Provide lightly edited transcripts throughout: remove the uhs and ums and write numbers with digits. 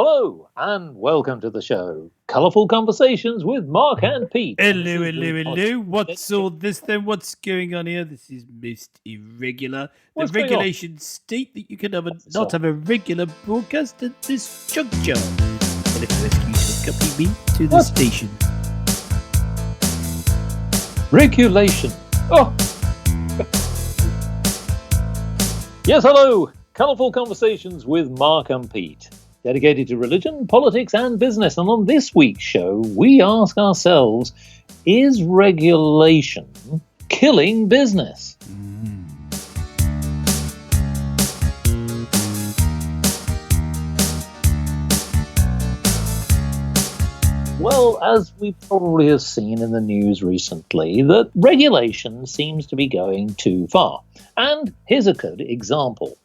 Hello and welcome to the show. Colourful Conversations with Mark and Pete. Hello, hello, hello. What's all this then? What's going on here? This is most irregular. The What's going on? regulations state that you can not have a regular broadcast at this juncture. And if you rescue to accompany me to the station. Regulation. Oh! Yes, hello. Colourful Conversations with Mark and Pete. Dedicated to religion, politics and business. And on this week's show, we ask ourselves, is regulation killing business? Well, as we probably have seen in the news recently, that regulation seems to be going too far. And here's a good example.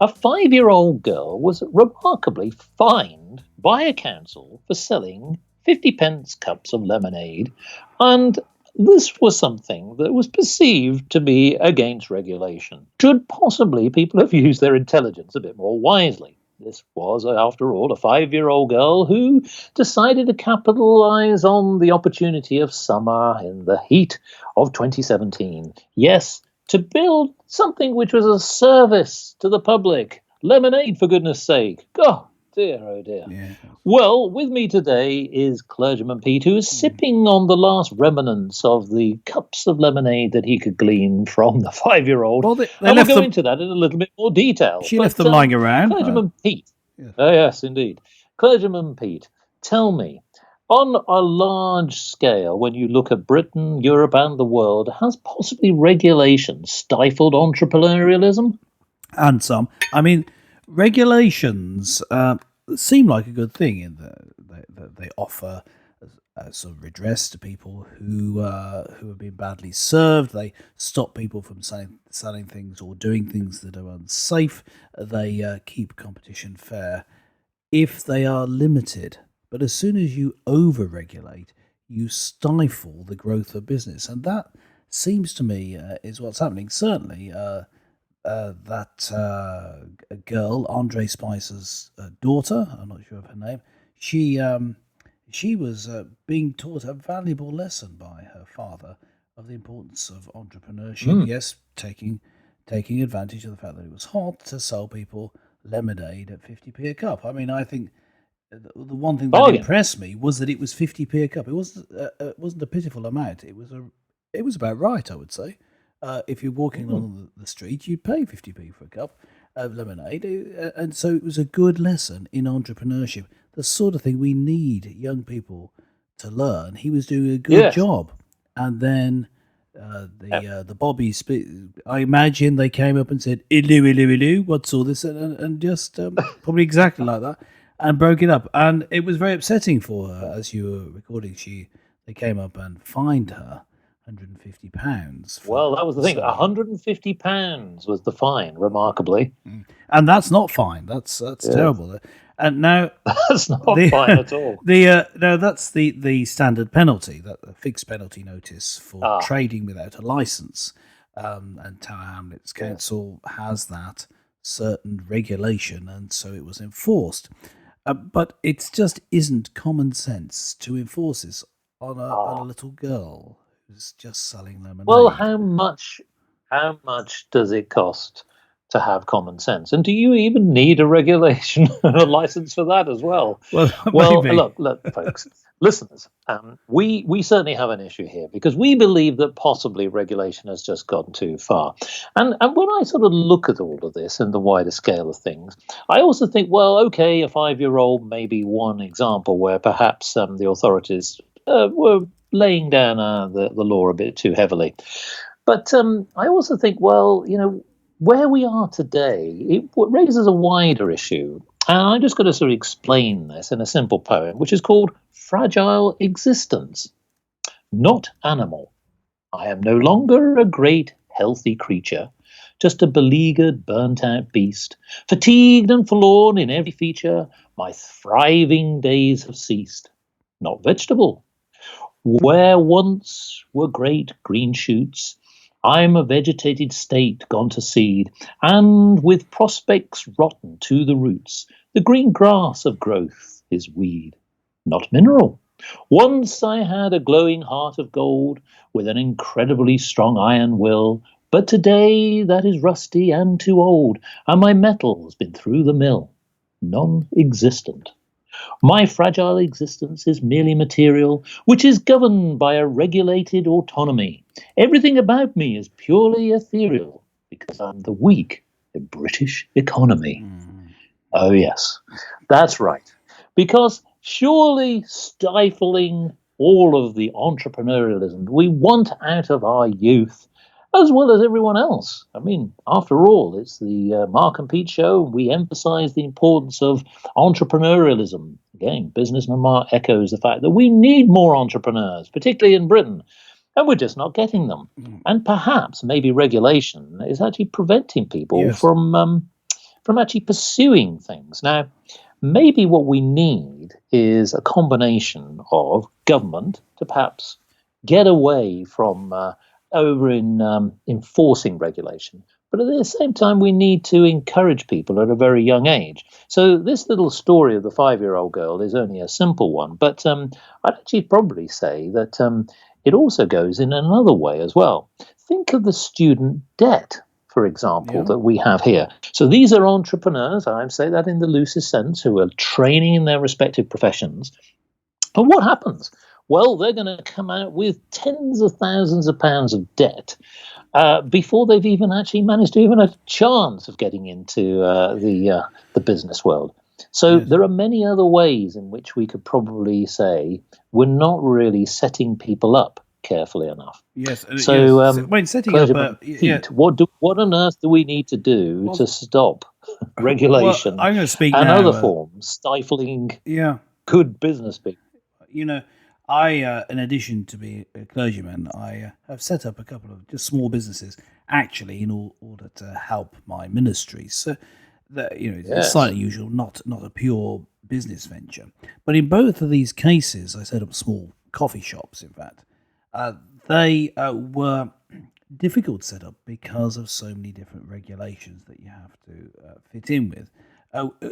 A 5-year-old girl was remarkably fined by a council for selling 50p cups of lemonade, and this was something that was perceived to be against regulation. Should possibly people have used their intelligence a bit more wisely? This was, after all, a 5-year-old girl who decided to capitalise on the opportunity of summer in the heat of 2017. Yes, to build something which was a service to the public. Lemonade, for goodness sake. Oh, dear, oh dear. Yeah. Well, with me today is Clergyman Pete, who is sipping on the last remnants of the cups of lemonade that he could glean from the 5-year-old. Well, we'll go into that in a little bit more detail. She left them lying around. Clergyman Pete. Oh, yes, indeed. Clergyman Pete, tell me, on a large scale, when you look at Britain, Europe and the world, has possibly regulation stifled entrepreneurialism? And some. I mean, regulations seem like a good thing in that they offer sort of redress to people who have been badly served. They stop people from selling things or doing things that are unsafe. They keep competition fair if they are limited. But as soon as you over-regulate, you stifle the growth of business. And that seems to me is what's happening. Certainly, that girl, Andre Spicer's daughter, I'm not sure of her name, she was being taught a valuable lesson by her father of the importance of entrepreneurship. Yes, taking advantage of the fact that it was hot to sell people lemonade at 50p a cup. I mean, I think the one thing that impressed me was that it was 50p a cup. It wasn't a pitiful amount. It was about right, I would say. If you're walking along the street, you'd pay 50p for a cup of lemonade, and so it was a good lesson in entrepreneurship. The sort of thing we need young people to learn. He was doing a good job, and then the bobbies. I imagine they came up and said, "Hello, what's all this?" and just probably exactly like that. And broke it up, and it was very upsetting for her. As you were recording, they came up and fined her £150. Well, that was the thing. £150 was the fine, remarkably, and that's not fine. That's terrible. And now that's not fine at all. No, that's the standard penalty, that a fixed penalty notice for trading without a license. And Tower Hamlets Council has that certain regulation, and so it was enforced. But it just isn't common sense to enforce this on a little girl who's just selling lemonade. Well, how much does it cost to have common sense? And do you even need a regulation and a license for that as well? Well, look, folks, listeners, we certainly have an issue here because we believe that possibly regulation has just gone too far. And when I sort of look at all of this in the wider scale of things, I also think, well, okay, a 5-year-old may be one example where perhaps the authorities were laying down the law a bit too heavily. But I also think, well, where we are today, it raises a wider issue. And I'm just going to sort of explain this in a simple poem, which is called Fragile Existence. Not animal. I am no longer a great, healthy creature, just a beleaguered, burnt-out beast, fatigued and forlorn in every feature. My thriving days have ceased. Not vegetable. Where once were great green shoots, I'm a vegetated state gone to seed, and with prospects rotten to the roots, the green grass of growth is weed, not mineral. Once I had a glowing heart of gold with an incredibly strong iron will, but today that is rusty and too old, and my metal's been through the mill. Non existent. My fragile existence is merely material, which is governed by a regulated autonomy. Everything about me is purely ethereal, because I'm the weak, the British economy. Oh, yes, that's right. Because surely stifling all of the entrepreneurialism we want out of our youth, as well as everyone else. I mean, after all, it's the Mark and Pete show. We emphasize the importance of entrepreneurialism. Again, Businessman Mark echoes the fact that we need more entrepreneurs, particularly in Britain, and we're just not getting them. And perhaps maybe regulation is actually preventing people from actually pursuing things. Now, maybe what we need is a combination of government to perhaps get away from enforcing regulation. But at the same time, we need to encourage people at a very young age. So this little story of the 5-year-old girl is only a simple one, but I'd actually probably say that it also goes in another way as well. Think of the student debt, for example, that we have here. So these are entrepreneurs, I say that in the loosest sense, who are training in their respective professions. But what happens? Well, they're going to come out with tens of thousands of pounds of debt before they've even actually managed to even a chance of getting into the business world. So there are many other ways in which we could probably say we're not really setting people up carefully enough. Yes. So, when setting up, Pete, what on earth do we need to do to stop regulation I'm going to speak and now, other forms stifling good business people? You know, I, in addition to being a clergyman, I have set up a couple of just small businesses, actually, in order to help my ministry. So, it's slightly usual, not a pure business venture. But in both of these cases, I set up small coffee shops, in fact. They were difficult to set up because of so many different regulations that you have to fit in with,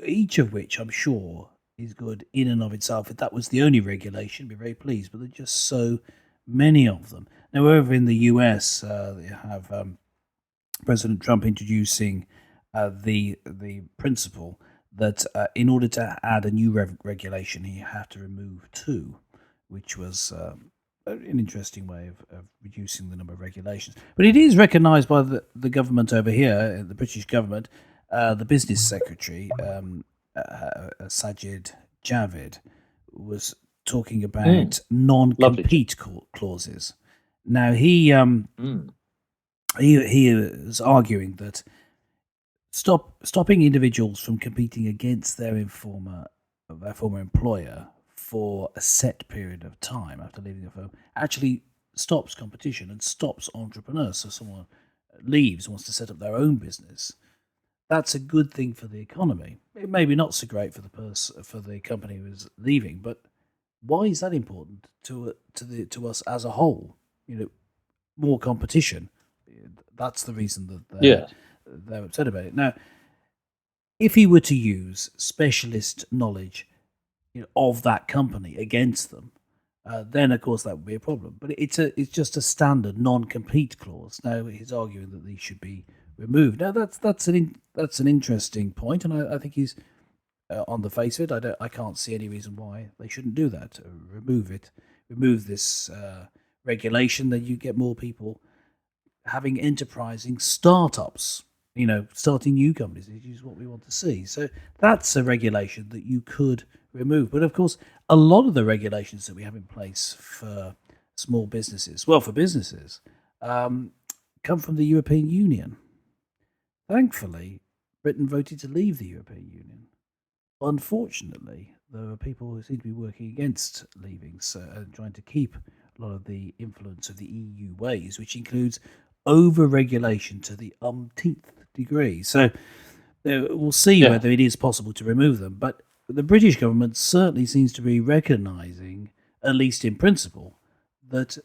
each of which I'm sure is good in and of itself. If that was the only regulation, I'd be very pleased, but there are just so many of them. Now, over in the US, they have President Trump introducing the principle that in order to add a new regulation, you have to remove two, which was an interesting way of reducing the number of regulations. But it is recognised by the government over here, the British government. The business secretary, Sajid Javid, was talking about non-compete clauses. Now he is arguing that stopping individuals from competing against their former employer for a set period of time after leaving the firm actually stops competition and stops entrepreneurs. So someone leaves, wants to set up their own business. That's a good thing for the economy. It may be not so great for the company who's leaving, but why is that important to us as a whole? More competition. That's the reason that they're upset about it. Now, if he were to use specialist knowledge of that company against them, then of course that would be a problem. But it's just a standard non-compete clause. Now he's arguing that these should be removed. Now that's an interesting point, and I think he's on the face of it. I can't see any reason why they shouldn't do that. Remove this regulation, then you get more people having enterprising startups. Starting new companies, which is what we want to see. So that's a regulation that you could remove. But of course, a lot of the regulations that we have in place for small businesses, come from the European Union. Thankfully, Britain voted to leave the European Union. Unfortunately, there are people who seem to be working against leaving, and trying to keep a lot of the influence of the EU ways, which includes over-regulation to the umpteenth degree. So we'll see whether it is possible to remove them. But the British government certainly seems to be recognising, at least in principle, that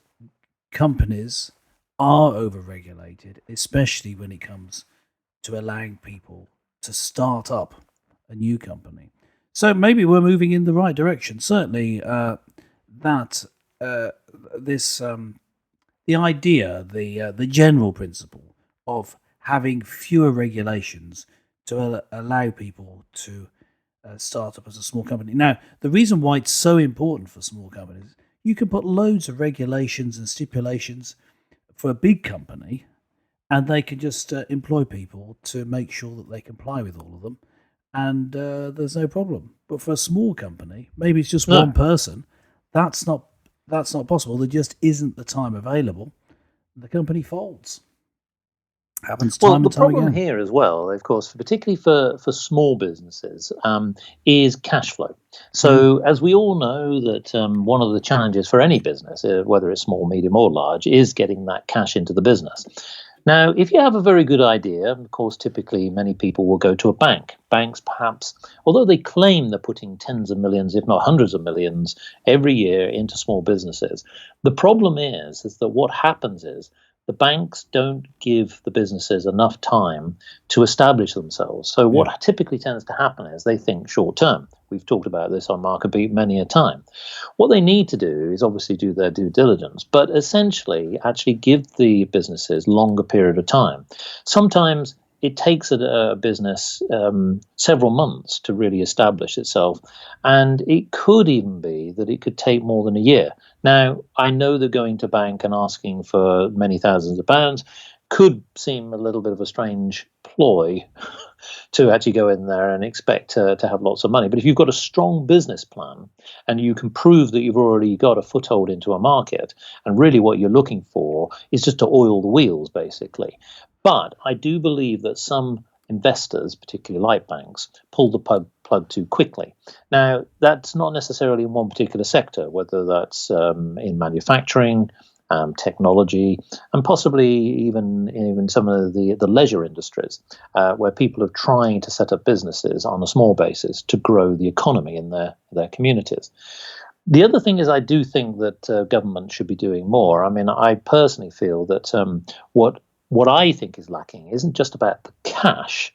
companies are overregulated, especially when it comes to allowing people to start up a new company. So maybe we're moving in the right direction. Certainly, the idea, the general principle of having fewer regulations to allow people to start up as a small company. Now, the reason why it's so important for small companies, you can put loads of regulations and stipulations for a big company, and they can just employ people to make sure that they comply with all of them, and there's no problem. But for a small company, maybe it's just one person. That's not possible. There just isn't the time available. The company folds. Happens time and time again. The problem here as well, of course, particularly for small businesses, is cash flow. So as we all know that one of the challenges for any business, whether it's small, medium or large, is getting that cash into the business. Now, if you have a very good idea, of course, typically many people will go to a bank. Banks, perhaps, although they claim they're putting tens of millions, if not hundreds of millions, every year into small businesses, the problem is that what happens is the banks don't give the businesses enough time to establish themselves. So what typically tends to happen is they think short term. We've talked about this on Market Beat many a time. What they need to do is obviously do their due diligence, but essentially actually give the businesses longer period of time. Sometimes it takes a business several months to really establish itself, and it could even be that it could take more than a year. Now, I know that going to bank and asking for many thousands of pounds could seem a little bit of a strange ploy to actually go in there and expect to have lots of money. But if you've got a strong business plan and you can prove that you've already got a foothold into a market, and really what you're looking for is just to oil the wheels, basically. But I do believe that some investors, particularly like banks, pull the plug too quickly. Now, that's not necessarily in one particular sector, whether that's in manufacturing, technology, and possibly even some of the leisure industries, where people are trying to set up businesses on a small basis to grow the economy in their communities. The other thing is I do think that government should be doing more. I mean, I personally feel that what I think is lacking isn't just about the cash.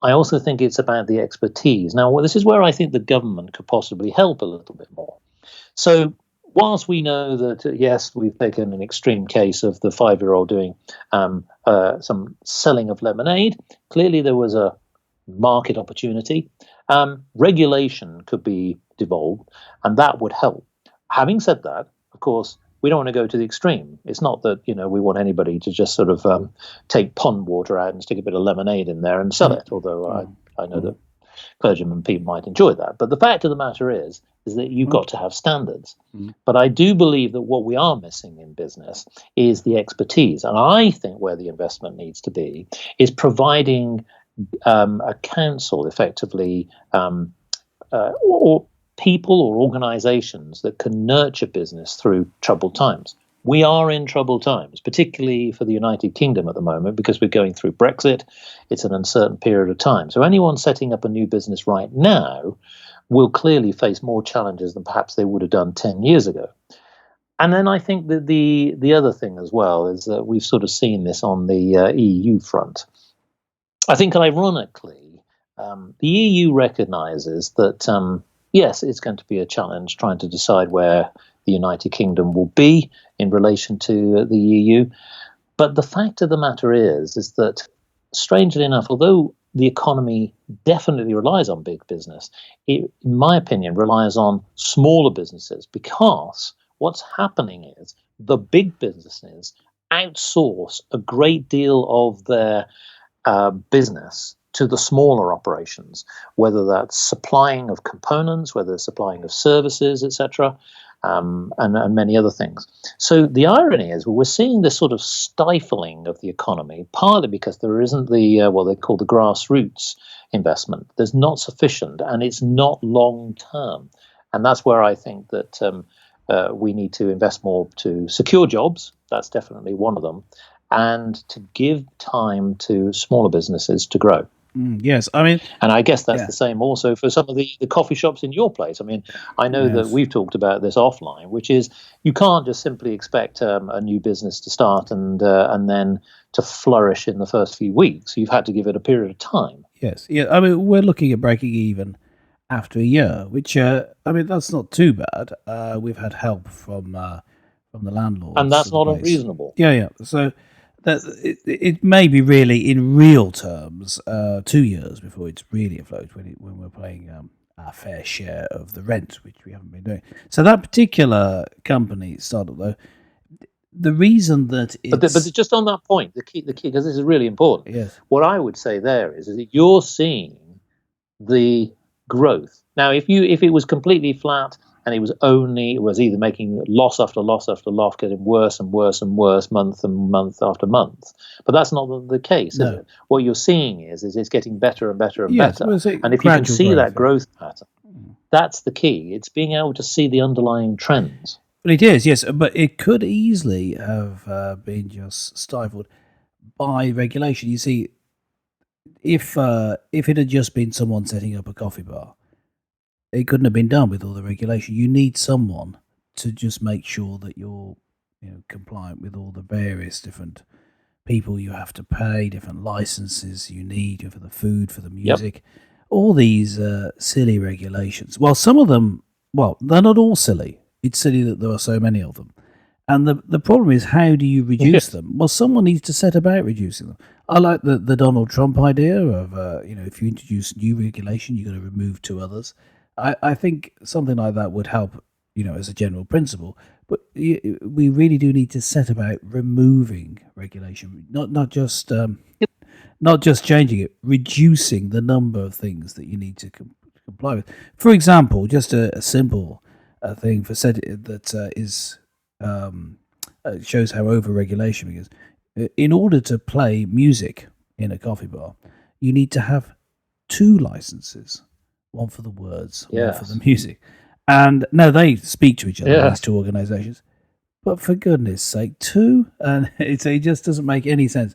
I also think it's about the expertise. Now, this is where I think the government could possibly help a little bit more. So whilst we know that, yes, we've taken an extreme case of the 5-year-old doing some selling of lemonade, clearly there was a market opportunity. Regulation could be devolved, and that would help. Having said that, of course, we don't want to go to the extreme. It's not that we want anybody to just sort of take pond water out and stick a bit of lemonade in there and sell it, although I know that clergymen people might enjoy that. But the fact of the matter is that you've got to have standards. But I do believe that what we are missing in business is the expertise. And I think where the investment needs to be is providing a council, effectively, or people or organizations that can nurture business through troubled times. We are in troubled times, particularly for the United Kingdom at the moment, because we're going through Brexit. It's an uncertain period of time. So anyone setting up a new business right now will clearly face more challenges than perhaps they would have done 10 years ago. And then I think that the other thing as well is that we've sort of seen this on the EU front. I think ironically, the EU recognizes that, yes, it's going to be a challenge trying to decide where the United Kingdom will be in relation to the EU. But the fact of the matter is that, strangely enough, although the economy definitely relies on big business, it, in my opinion, relies on smaller businesses, because what's happening is the big businesses outsource a great deal of their business to the smaller operations, whether that's supplying of components, whether it's supplying of services, etc., and many other things. So the irony is we're seeing this sort of stifling of the economy, partly because there isn't the what they call the grassroots investment. There's not sufficient, and it's not long term. And that's where I think that we need to invest more to secure jobs. That's definitely one of them. And to give time to smaller businesses to grow. Yes, I mean, and I guess that's the same also for some of the coffee shops in your place. I mean, I know that we've talked about this offline, which is you can't just simply expect a new business to start and then to flourish in the first few weeks. You've had to give it a period of time. Yes, yeah. I mean, we're looking at breaking even after a year, which I mean, that's not too bad. We've had help from the landlords, and that's not unreasonable. Yeah. So that it may be really in real terms 2 years before it's really afloat when we're paying our fair share of the rent, which we haven't been doing. So that particular company started though. The reason that it's... But just on that point, the key, because this is really important. Yes. What I would say there is that you're seeing the growth. Now, if it was completely flat and it was either making loss after loss after loss, getting worse and worse and worse month and month after month, but that's not the case, is it? What you're seeing is it's getting better and better and better. And if you can see that growth pattern, that's the key. It's being able to see the underlying trends. Well, it is, yes, but it could easily have been just stifled by regulation. You see, if it had just been someone setting up a coffee bar, it couldn't have been done with all the regulation. You need someone to just make sure that you're compliant with all the various different people you have to pay, different licenses you need for the food, for the music, all these silly regulations. Well, some of them, they're not all silly. It's silly that there are so many of them. And the problem is, how do you reduce them? Well, someone needs to set about reducing them. I like the Donald Trump idea of, if you introduce new regulation, you've got to remove 2 others. I think something like that would help, as a general principle. But we really do need to set about removing regulation, not just changing it, reducing the number of things that you need to comply with. For example, just a simple thing for shows how over-regulation is. In order to play music in a coffee bar, you need to have 2 licenses, one for the words, one for the music. And now they speak to each other, these 2 organizations. But for goodness sake, 2? And it just doesn't make any sense.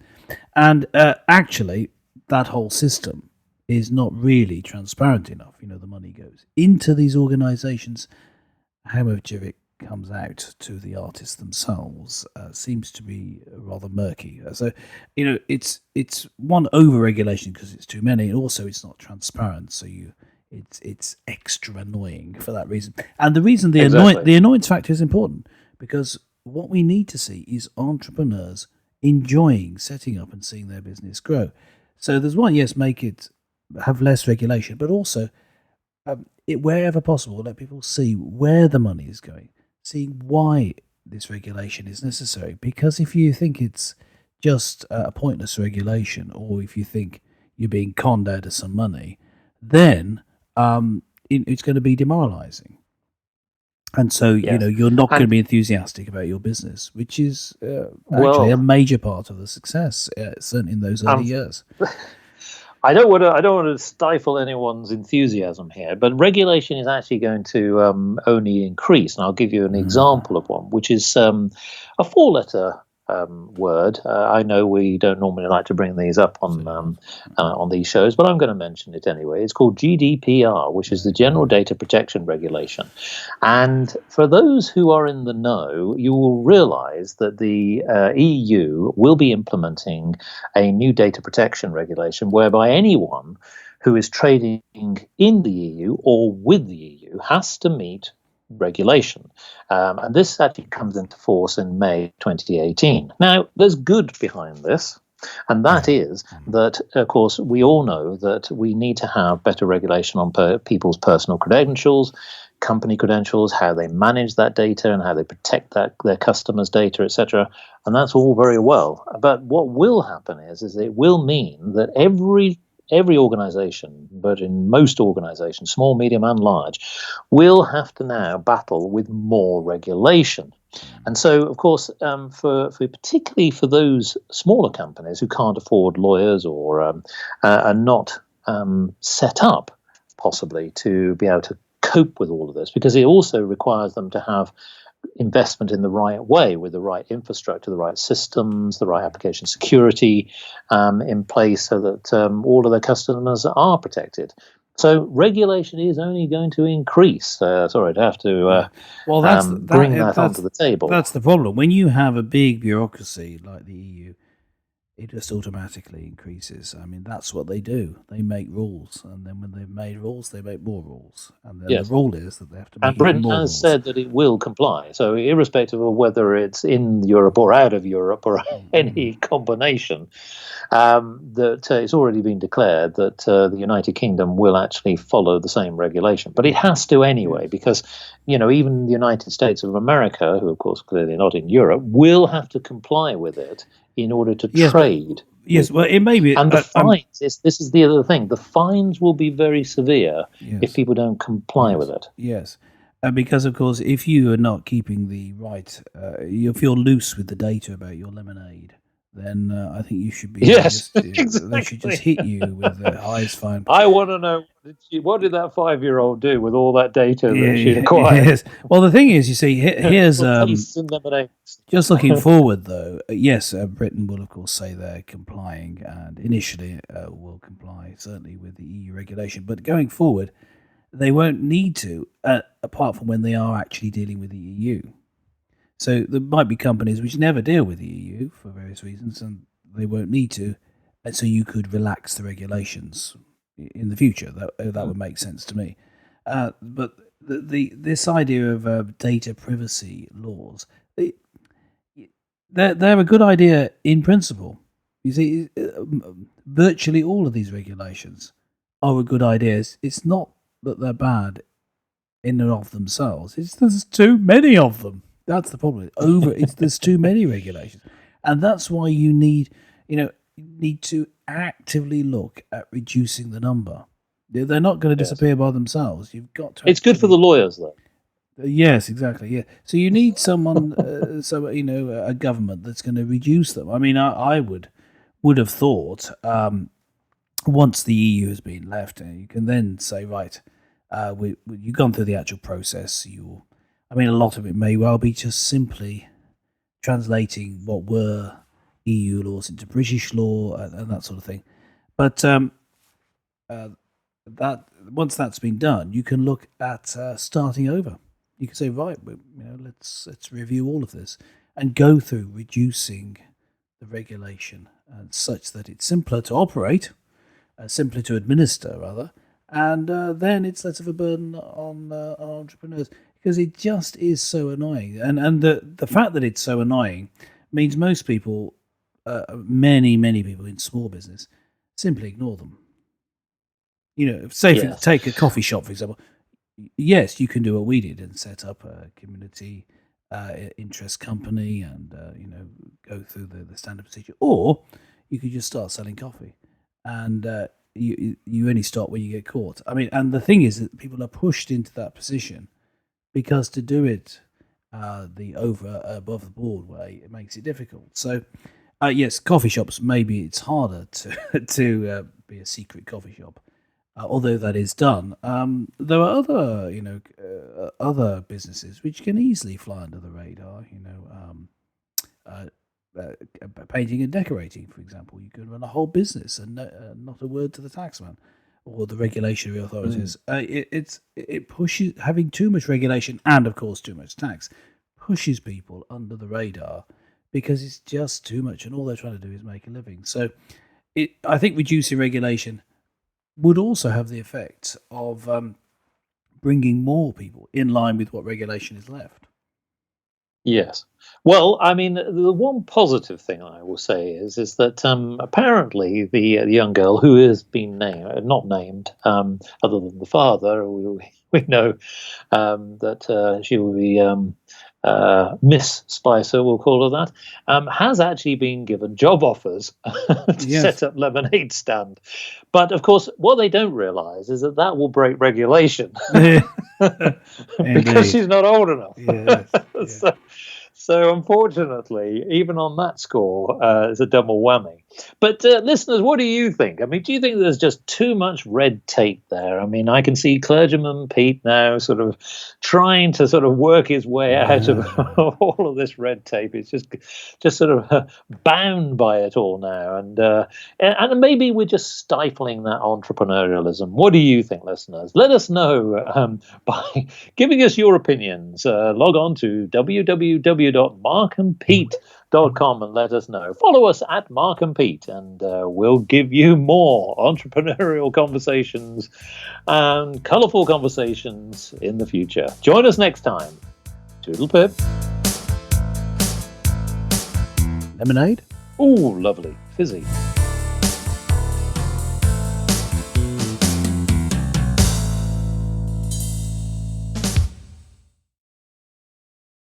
And actually, that whole system is not really transparent enough. The money goes into these organizations. How much of it comes out to the artists themselves seems to be rather murky. So, it's one over-regulation because it's too many, and also it's not transparent. So it's extra annoying for that reason. And the reason the annoyance factor is important, because what we need to see is entrepreneurs enjoying setting up and seeing their business grow. So there's one, make it have less regulation, but also wherever possible, let people see where the money is going, see why this regulation is necessary. Because if you think it's just a pointless regulation, or if you think you're being conned out of some money, then it's going to be demoralizing. And so, you're not going to be enthusiastic about your business, which is actually a major part of the success, certainly in those early years. I don't want to stifle anyone's enthusiasm here, but regulation is actually going to only increase. And I'll give you an example of one, which is a 4-letter word. I know we don't normally like to bring these up on these shows, but I'm going to mention it anyway. It's called GDPR, which is the General Data Protection Regulation. And for those who are in the know, you will realize that the EU will be implementing a new data protection regulation whereby anyone who is trading in the EU or with the EU has to meet regulation. And this actually comes into force in May 2018. Now, there's good behind this, and that is that, of course, we all know that we need to have better regulation on people's personal credentials, company credentials, how they manage that data and how they protect their customers' data, etc. And that's all very well. But what will happen is it will mean that every organization, but in most organizations, small, medium, and large, will have to now battle with more regulation. And so, of course, for particularly for those smaller companies who can't afford lawyers or are not set up possibly to be able to cope with all of this, because it also requires them to have investment in the right way, with the right infrastructure, the right systems, the right application security in place, so that all of their customers are protected. So regulation is only going to increase. Sorry to have to bring that onto the table. That's the problem. When you have a big bureaucracy like the EU, it just automatically increases. I mean, that's what they do. They make rules, and then when they've made rules, they make more rules. And then the rule is that they have to make Britain more has rules. said that it will comply. So irrespective of whether it's in Europe or out of Europe or any combination, that it's already been declared that the United Kingdom will actually follow the same regulation. But it has to anyway, because, even the United States of America, who of course clearly not in Europe, will have to comply with it in order to trade. Well, it may be. And the fines, this is the other thing, the fines will be very severe if people don't comply with it. Yes. Because, of course, if you are not keeping the right, if you're loose with the data about your lemonade, then I think you should be. Exactly. They should just hit you with the highest fine. I want to know, what did that 5-year-old do with all that data that she'd acquired? Yes. Well, the thing is, you see, here's just looking forward, though. Yes, Britain will, of course, say they're complying, and initially will comply certainly with the EU regulation. But going forward, they won't need to, apart from when they are actually dealing with the EU. So there might be companies which never deal with the EU for various reasons, and they won't need to, and so you could relax the regulations in the future. That would make sense to me. But this idea of data privacy laws, they're a good idea in principle. You see, virtually all of these regulations are a good idea. It's not that they're bad in and of themselves. There's too many of them. That's the problem. There's too many regulations, and that's why you need to actively look at reducing the number. They're not going to disappear by themselves. You've got to. It's good for the lawyers, though. Yes, exactly. Yeah. So you need someone, a government that's going to reduce them. I mean, I would have thought once the EU has been left, you can then say, right, you've gone through the actual process. A lot of it may well be just simply translating what were EU laws into British law and that sort of thing. But that once that's been done, you can look at starting over. You can say, right, let's review all of this and go through reducing the regulation such that it's simpler to operate, simpler to administer, rather, and then it's less of a burden on entrepreneurs, because it just is so annoying. And the fact that it's so annoying means most people, many people in small business, simply ignore them. Say if you take a coffee shop, for example. Yes, you can do what we did and set up a community interest company and go through the standard procedure, or you could just start selling coffee, and you only stop when you get caught. And the thing is that people are pushed into that position because to do it the above the board way, it makes it difficult. So yes, coffee shops, maybe it's harder to be a secret coffee shop. Although that is done, there are other businesses which can easily fly under the radar. Painting and decorating, for example, you can run a whole business and not a word to the taxman or the regulatory authorities. It pushes, having too much regulation and of course too much tax pushes people under the radar because it's just too much, and all they're trying to do is make a living. So, I think reducing regulation would also have the effect of bringing more people in line with what regulation is left. Yes. Well, the one positive thing I will say is that apparently the young girl who has been not named, other than the father, we know that she will be Miss Spicer, we'll call her that, has actually been given job offers to set up lemonade stand. But of course, what they don't realise is that will break regulation because she's not old enough. Yes. So unfortunately, even on that score, it's a double whammy. But listeners, what do you think? I mean, do you think there's just too much red tape there? I mean, I can see clergyman Pete now sort of trying to sort of work his way out of all of this red tape. It's just sort of bound by it all now. And maybe we're just stifling that entrepreneurialism. What do you think, listeners? Let us know by giving us your opinions. Log on to www.markandpete.com and let us know. Follow us at Mark and Pete, and we'll give you more entrepreneurial conversations and colourful conversations in the future. Join us next time. Toodle pip. Lemonade? Ooh, lovely. Fizzy.